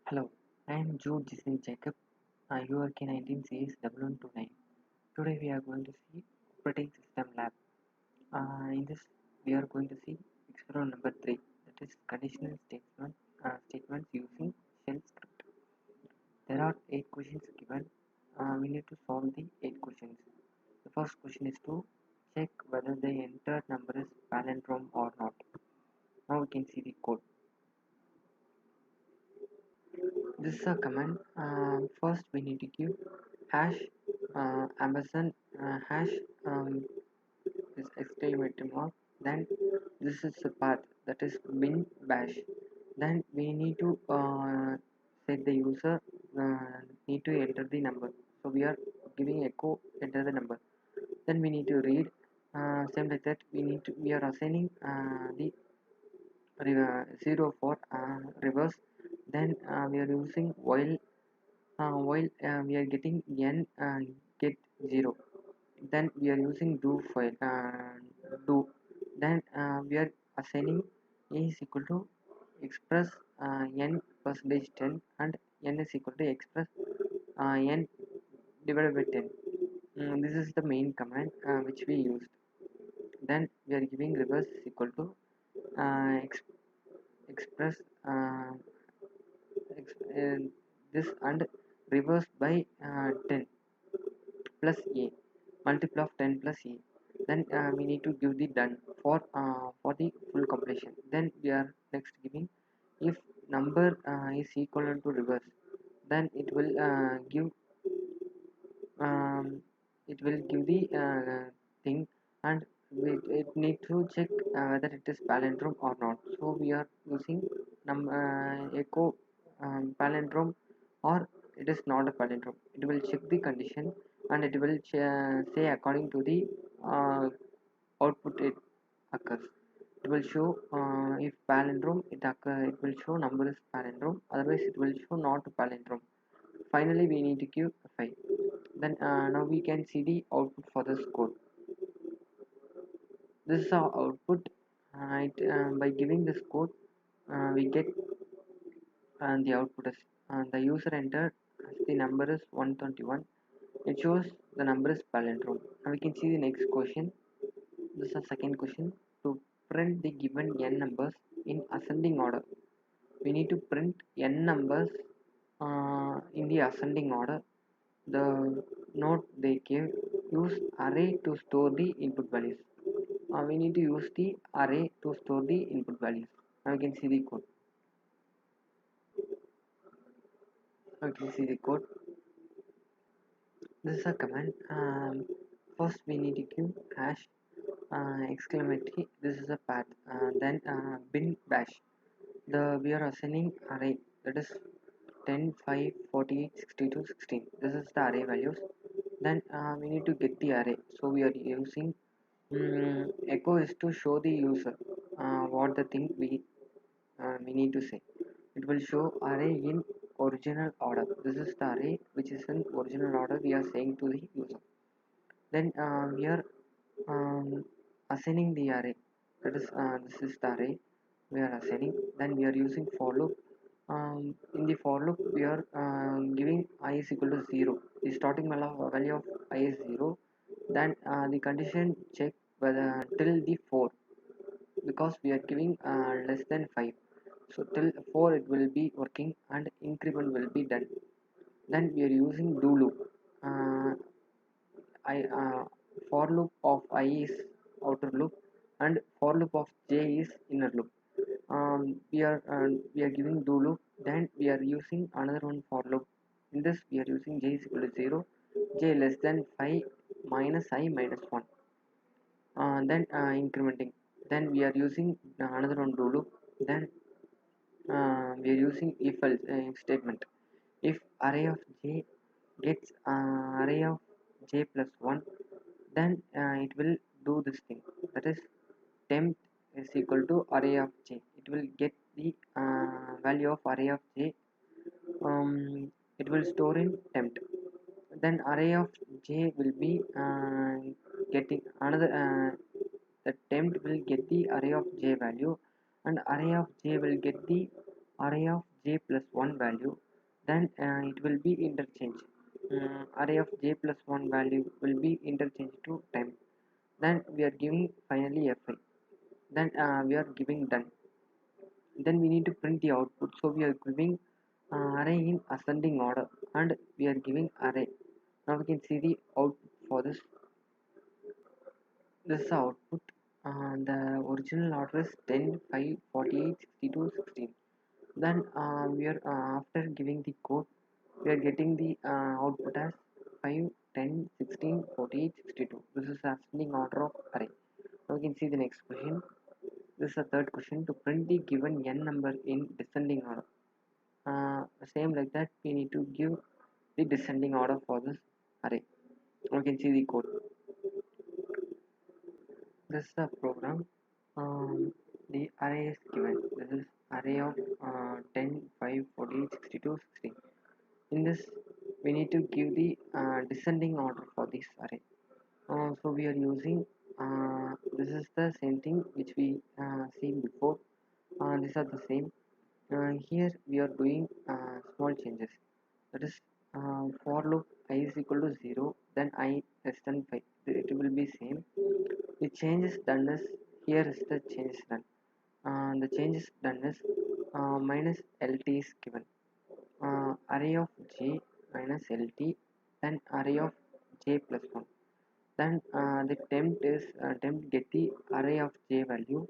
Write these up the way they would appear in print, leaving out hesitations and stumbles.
Hello, I am Jude Jason Jacob, URK19 series 1129. Today we are going to see operating system lab. In this we are going to see experiment number 3, that is conditional statements using shell script. There are 8 questions given. We need to solve the 8 questions. The first question is to check whether the entered number is palindrome or not. Now we can see the code. This is a command. First we need to give hash ampersand hash this exclamation mark, then this is the path, that is bin bash. Then we need to set the user need to enter the number, so we are giving echo enter the number. Then we need to read, same like that we are assigning the 0 for reverse. Then we are using while we are getting n get 0. Then we are using do. Then we are assigning a is equal to express n percentage 10 and n is equal to express n divided by 10. This is the main command which we used. Then we are giving reverse is equal to express this and reverse by 10 plus a, multiple of 10 plus a. Then we need to give the done for the full completion. Then we are next giving if number is equivalent to reverse, then um, it will give the thing, and it need to check whether it is palindrome or not. So we are using echo palindrome or it is not a palindrome. It will check the condition and it will say according to the output it occurs. It will show if palindrome it will show number is palindrome, otherwise it will show not palindrome. Finally we need to give 5. Then now we can see the output for this code. This is our output. By giving this code we get the output is the user entered as the number is 121. It shows the number is palindrome. Now we can see the next question. This is the second question. To print the given n numbers in ascending order, we need to print n numbers in the ascending order. The note they gave, use array to store the input values. We need to use the array to store the input values. Now we can see the code. This is a command. First we need to give hash exclamatory, this is a path, then bin bash. We are assigning array, that is 10 5 48 62 16. This is the array values. Then we need to get the array, so we are using echo is to show the user what the thing we need to say. It will show array in original order. This is the array which is in original order we are saying to the user. Then we are assigning the array, that is this is the array we are assigning. Then we are using for loop. In the for loop we are giving I is equal to 0. The starting value of I is 0. Then the condition check whether till the 4, because we are giving less than 5, so till 4 it will be working and increment will be done. Then we are using do loop. I For loop of I is outer loop and for loop of j is inner loop. We are giving do loop. Then we are using another one for loop. In this we are using j is equal to 0, j less than 5 minus I minus 1. Then incrementing. Then we are using another one do loop. Then we are using if else statement. If array of j gets array of j plus 1, then it will do this thing, that is temp is equal to array of j. It will get the value of array of j. It will store in temp. Then array of j will be getting another the temp will get the array of j value, and array of j will get the array of j plus 1 value, then it will be interchanged. Array of j plus 1 value will be interchanged to temp. Then we are giving finally fi. Then we are giving done. Then we need to print the output. So we are giving array in ascending order, and we are giving array. Now we can see the output for this. This is the output. The original order is 10, 5, 48, 62, 16. Then we are after giving the code, we are getting the output as 5, 10, 16, 48, 62. This is the ascending order of array. Now we can see the next question. This is the third question. To print the given n number in descending order. Same like that, we need to give the descending order for this array. We can see the code. This is the program. The array is given. This is array of 10, 5, 48, 62, 16. In this, we need to give the descending order for this array. So we are using this is the same thing which we seen before. These are the same. Here we are doing small changes. That is for loop I is equal to 0, then I less than 5. It will be same. The change is done is here is the change is done. The change is done is minus lt is given. Array of j minus lt, then array of j plus 1. Then the temp is temp get the array of j value.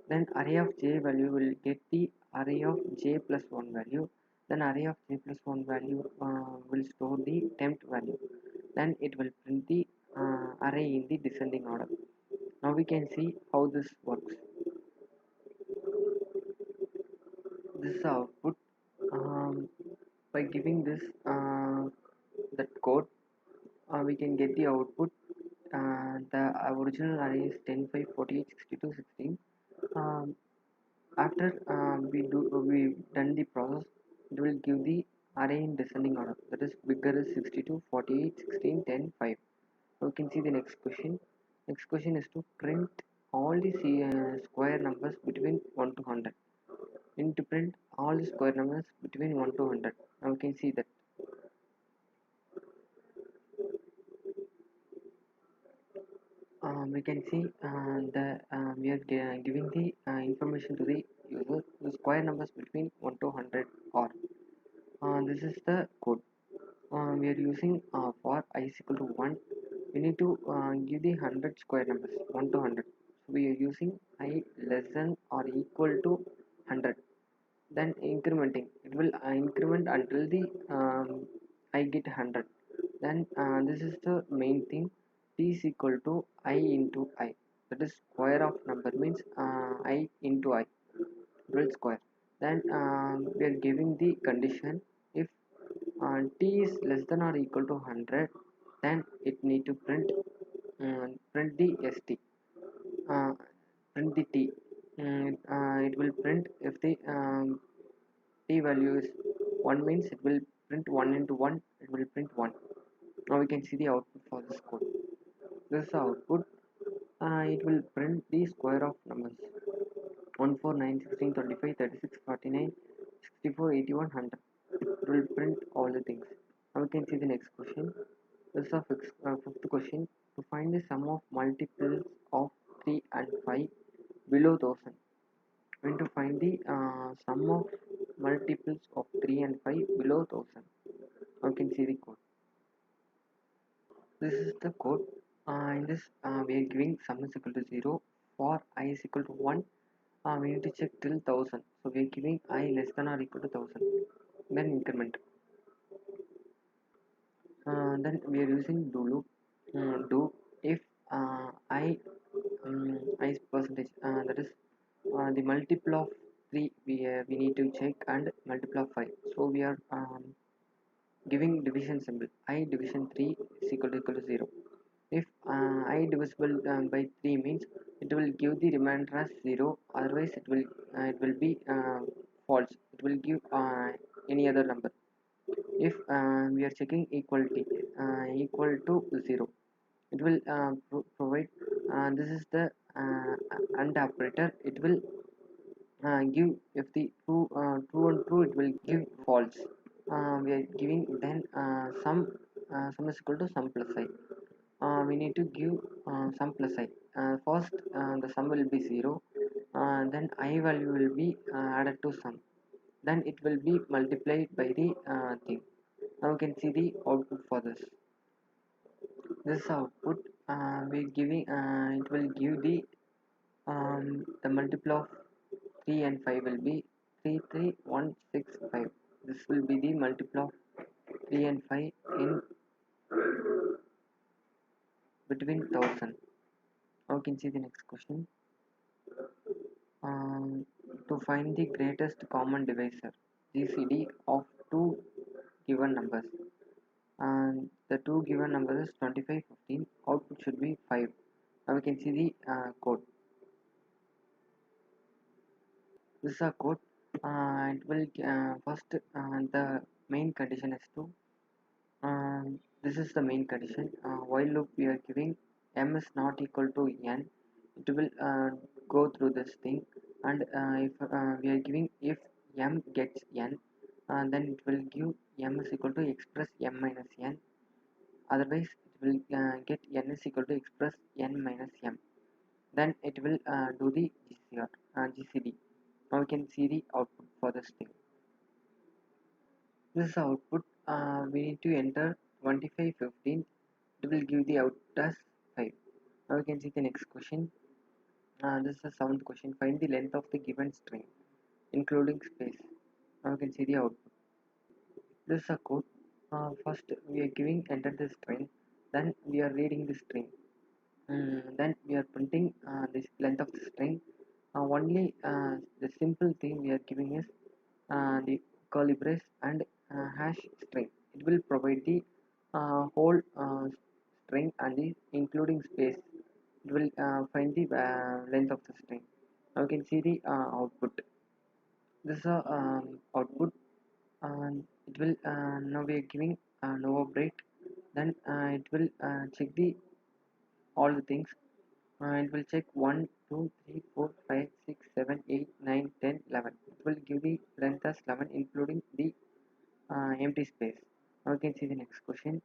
Then array of j value will get the array of j plus 1 value. Then array of j plus 1 value will store the temp value. Then it will print the array in the descending order. Now we can see how this works. This is the output. By giving this that code, we can get the output. The original array is 10, 5, 48, 62, 16. After we done the process, it will give the array in descending order. That is bigger is 62, 48, 16, 10, 5. So we can see the next question. Next question is to print all the square numbers between 1 to 100. We need to print all the square numbers between 1 to 100. Now we can see that. We can see we are giving the information to the user. The square numbers between 1 to 100 are. This is the code. We are using for I is equal to 1. We need to give the 100 square numbers 1 to 100. So we are using I less than or equal to 100. Then incrementing, it will increment until the I get 100. Then this is the main thing. T is equal to I into I. That is square of number means I into I. Will square. Then we are giving the condition. If t is less than or equal to 100, then it need to print the st, uh, print the t. It will print if the t value is 1 means it will print 1 into 1, it will print 1. Now we can see the output for this code. This is the output. It will print the square of numbers 1, 4, 9, 16, 25, 36, 49, 64, 81, 100. It will print all the things. Now we can see the next question. This is the fifth question. To find the sum of multiples of 3 and 5 below 1000. We need to find the sum of multiples of 3 and 5 below 1000. Now you can see the code. This is the code. In this we are giving sum is equal to 0 for I is equal to 1. We need to check till 1000. So we are giving I less than or equal to 1000. Then increment. Then we are using do loop. Do if I is percentage, that is the multiple of 3 we need to check, and multiple of 5. So we are giving division symbol. I division 3 is equal to 0. If I divisible by 3 means it will give the remainder as 0, otherwise it will be false. It will give any other number. If we are checking equality equal to 0, it will provide this is the AND operator. It will give if the true and true, it will give false. We are giving then sum is equal to sum plus I. We need to give sum plus I. First, the sum will be 0, then I value will be added to sum, then it will be multiplied by the thing. Now you can see the output for this output. We giving it will give the multiple of 3 and 5 will be 33165. This will be the multiple of 3 and 5 in between 1000. Now you can see the next question. To find the greatest common divisor GCD of two given numbers, and the two given numbers is 25, 15. Output should be 5. Now we can see the code. This is a code. It will first the main condition is to this is the main condition. While loop we are giving m is not equal to n, it will go through this thing, and if we are giving if m gets n, then it will give m is equal to express m minus n. Otherwise, it will get n is equal to express n minus m. Then it will do the GCD. Now we can see the output for this thing. This is the output. We need to enter 25, 15. It will give the out as 5. Now we can see the next question. This is the seventh question. Find the length of the given string, including space. Now we can see the output. This is a code. First, we are giving enter the string. Then we are reading the string. Then we are printing this length of the string. Only the simple thing we are giving is the curly brace and hash string. It will provide the whole string and the including space. It will find the length of the string. Now you can see the output. This is a output, and it will now we are giving no update. Then it will check the all the things. It will check 1, 2, 3, 4, 5, 6, 7, 8, 9, 10, 11. It will give the length as 11 including the empty space. Now you can see the next question.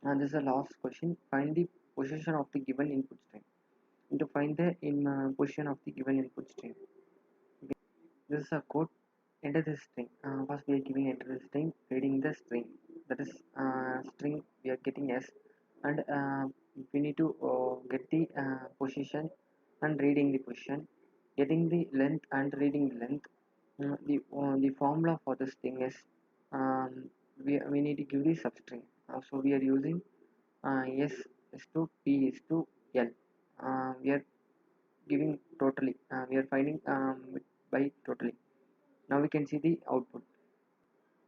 And this is the last question. Find the position of the given input string. And to find the position of the given input string. Okay. This is a code. Enter the string. First we are giving enter the string, reading the string. That is string we are getting s, and we need to get the position and reading the position, getting the length and reading the length. The formula for this thing is we need to give the substring. So we are using s is to p is to l. We are giving totally. We are finding by totally. Now we can see the output.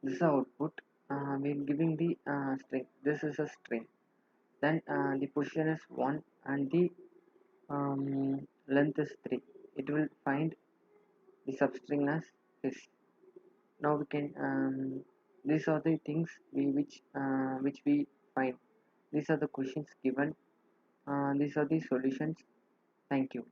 This is the output. We are giving the string. This is a string. Then the position is 1 and the length is 3. It will find the substring as this. Now we can these are the things which we find. These are the questions given. These are the solutions. Thank you.